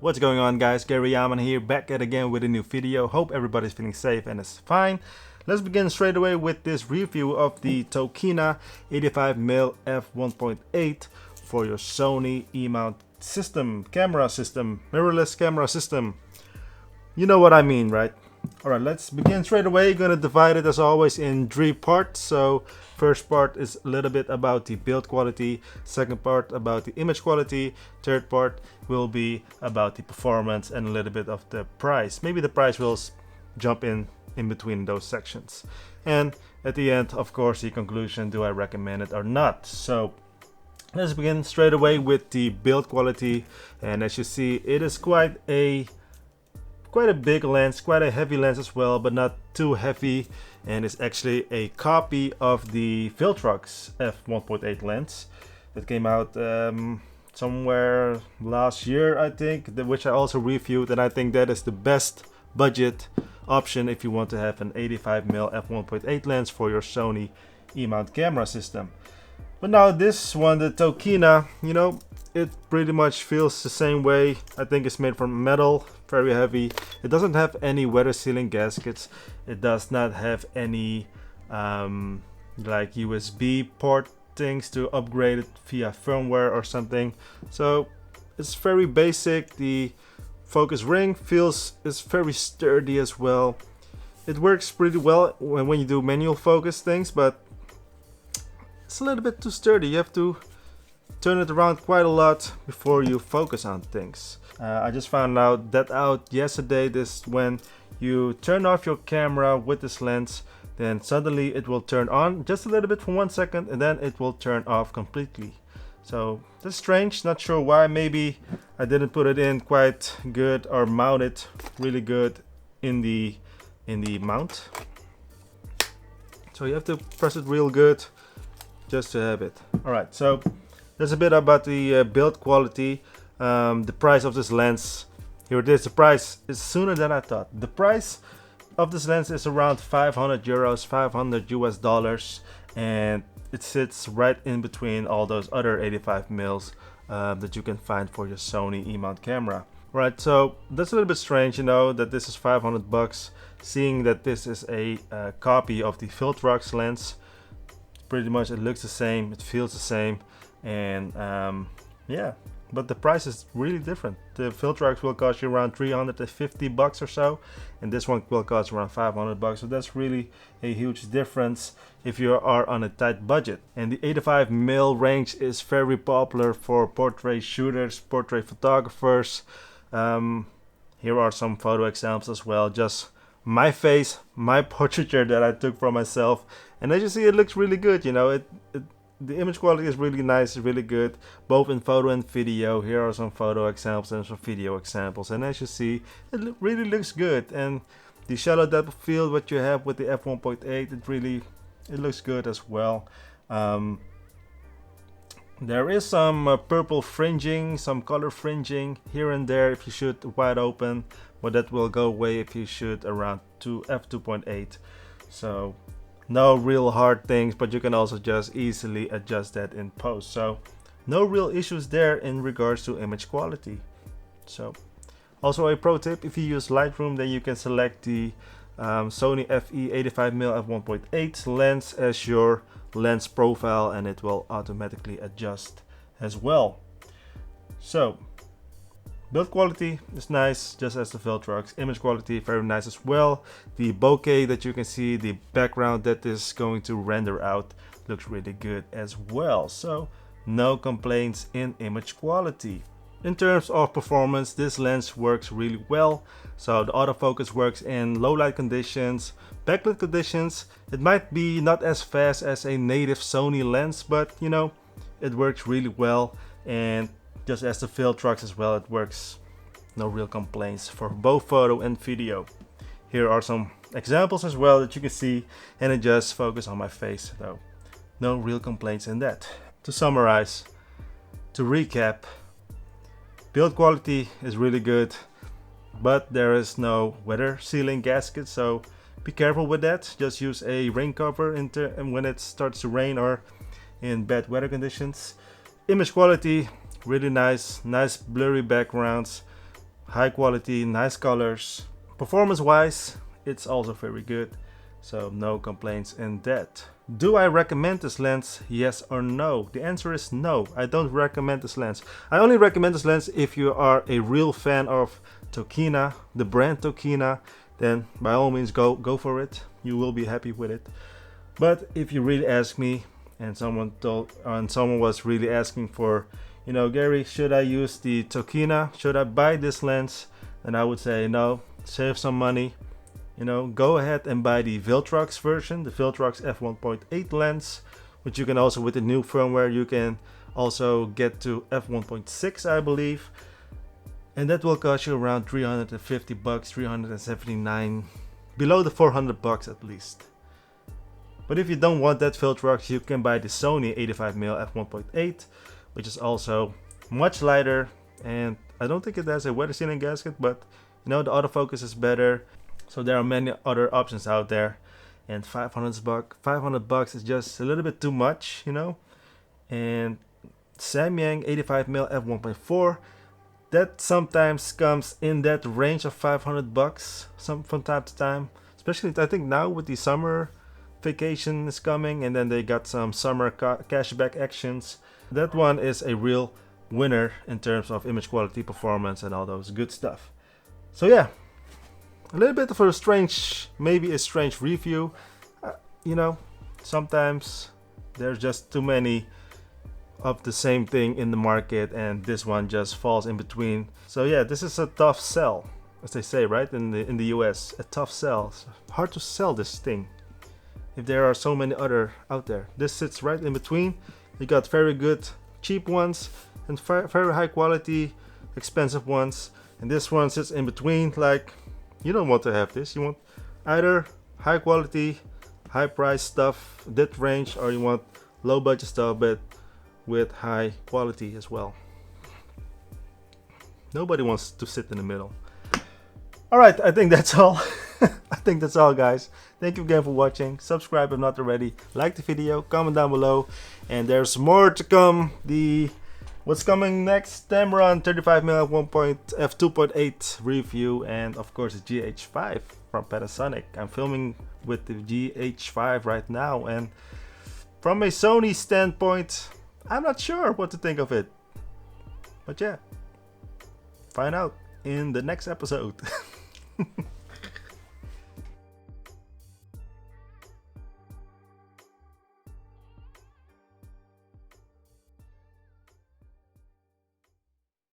What's going on, guys? Gary Yaman here, back at again with a new video. Hope everybody's feeling safe and is fine. Let's begin straight away with this review of the TOKINA 85mm F1.8 for your Sony E-mount system, camera system, mirrorless camera system. You know what I mean, right? Alright, let's begin straight away. Gonna divide it as always in 3 parts. So first part is a little bit about the build quality, second part about the image quality, third part will be about the performance and a little bit of the price. Maybe the price will jump in between those sections. And at the end, of course, the conclusion, do I recommend it or not? So let's begin straight away with the build quality. And as you see, it is quite a big lens, quite a heavy lens as well, but not too heavy, and it's actually a copy of the Viltrox F1.8 lens that came out somewhere last year, I think, which I also reviewed, and I think that is the best budget option if you want to have an 85mm F1.8 lens for your Sony E-mount camera system. But now this one, the TOKINA, you know, it pretty much feels the same way. I think it's made from metal, very heavy. It doesn't have any weather sealing gaskets. It does not have any like USB port things to upgrade it via firmware or something. So it's very basic. The focus ring is very sturdy as well. It works pretty well when you do manual focus things, but it's a little bit too sturdy. You have to turn it around quite a lot before you focus on things. I just found out yesterday. This when you turn off your camera with this lens, then suddenly it will turn on just a little bit for 1 second and then it will turn off completely. So that's strange, not sure why. Maybe I didn't put it in quite good or mount it really good in the mount. So you have to press it real good just to have it. Alright, so that's a bit about the build quality. The price of this lens, here it is. The price is sooner than I thought. The price of this lens is around 500 euros, 500 US dollars, and it sits right in between all those other 85mm that you can find for your Sony E-mount camera. Right, so that's a little bit strange, you know, that this is 500 bucks, seeing that this is a copy of the Viltrox lens. Pretty much it looks the same, it feels the same, and yeah, but the price is really different. The Viltrox will cost you around 350 bucks or so, and this one will cost around 500 bucks. So that's really a huge difference if you are on a tight budget. And the 85mm range is very popular for portrait shooters, portrait photographers. Here are some photo examples as well. Just my face, my portraiture that I took for myself, and as you see, it looks really good. You know, the image quality is really nice, it's really good, both in photo and video. Here are some photo examples and some video examples, and as you see, it really looks good. And the shallow depth of field what you have with the F1.8, it looks good as well. There is some purple fringing, some color fringing here and there if you shoot wide open, but that will go away if you shoot around f2.8. So no real hard things, but you can also just easily adjust that in post. So no real issues there in regards to image quality. So also a pro tip, if you use Lightroom, then you can select the Sony FE 85mm F1.8 lens as your lens profile, and it will automatically adjust as well. So build quality is nice, just as the Viltrox. Image quality very nice as well. The bokeh that you can see, the background that is going to render out, looks really good as well. So no complaints in image quality. In terms of performance, this lens works really well. So the autofocus works in low light conditions, backlit conditions. It might be not as fast as a native Sony lens, but you know, it works really well. And just as the Viltrox as well, it works. No real complaints for both photo and video. Here are some examples as well that you can see, and it just focus on my face, though no real complaints in that. To summarize, to recap, build quality is really good, but there is no weather sealing gasket, so be careful with that. Just use a rain cover and when it starts to rain or in bad weather conditions. Image quality really nice blurry backgrounds, high quality, nice colors. Performance wise, it's also very good, so no complaints in that. Do I recommend this lens? Yes or no? The answer is no. I don't recommend this lens. I only recommend this lens if you are a real fan of Tokina, the brand Tokina. Then by all means go for it. You will be happy with it. But if you really ask me, and someone was really asking for, you know, Gary, should I use the Tokina? Should I buy this lens? Then I would say no. Save some money. You know, go ahead and buy the Viltrox version, the Viltrox F1.8 lens, which you can also, with the new firmware, you can also get to F1.6, I believe. And that will cost you around 350 bucks, 379, below the 400 bucks at least. But if you don't want that Viltrox, you can buy the Sony 85mm F1.8, which is also much lighter, and I don't think it has a weather sealing gasket, but you know, the autofocus is better. So there are many other options out there, and 500 bucks is just a little bit too much, you know. And Samyang 85mm F1.4, that sometimes comes in that range of 500 bucks from time to time, especially I think now with the summer vacation is coming, and then they got some summer cashback actions. That one is a real winner in terms of image quality, performance, and all those good stuff. So yeah, a little bit of a strange, maybe a strange review. You know, sometimes there's just too many of the same thing in the market, and this one just falls in between. So yeah, this is a tough sell, as they say, right? In the US, a tough sell. It's hard to sell this thing if there are so many other out there. This sits right in between. You got very good cheap ones and very high quality expensive ones, and this one sits in between. Like, you don't want to have this. You want either high quality, high price stuff, that range, or you want low budget stuff but with high quality as well. Nobody wants to sit in the middle. Alright, I think that's all. I think that's all, guys. Thank you again for watching. Subscribe if not already. Like the video, comment down below, and there's more to come. What's coming next? Tamron 35mm F2.8 review, and of course the GH5 from Panasonic. I'm filming with the GH5 right now, and from a Sony standpoint, I'm not sure what to think of it. But yeah, find out in the next episode.